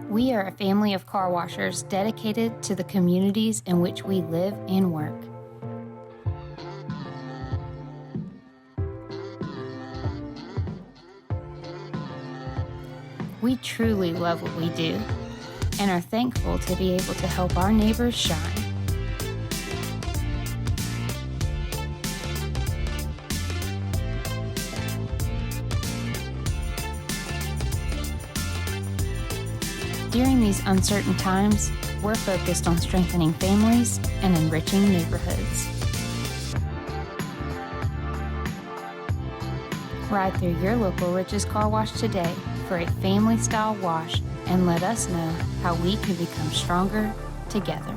We are a family of car washers dedicated to the communities in which we live and work. We truly love what we do and are thankful to be able to help our neighbors shine. During these uncertain times, we're focused on strengthening families and enriching neighborhoods. Ride through your local Rich's Car Wash today for a family-style wash and let us know how we can become stronger together.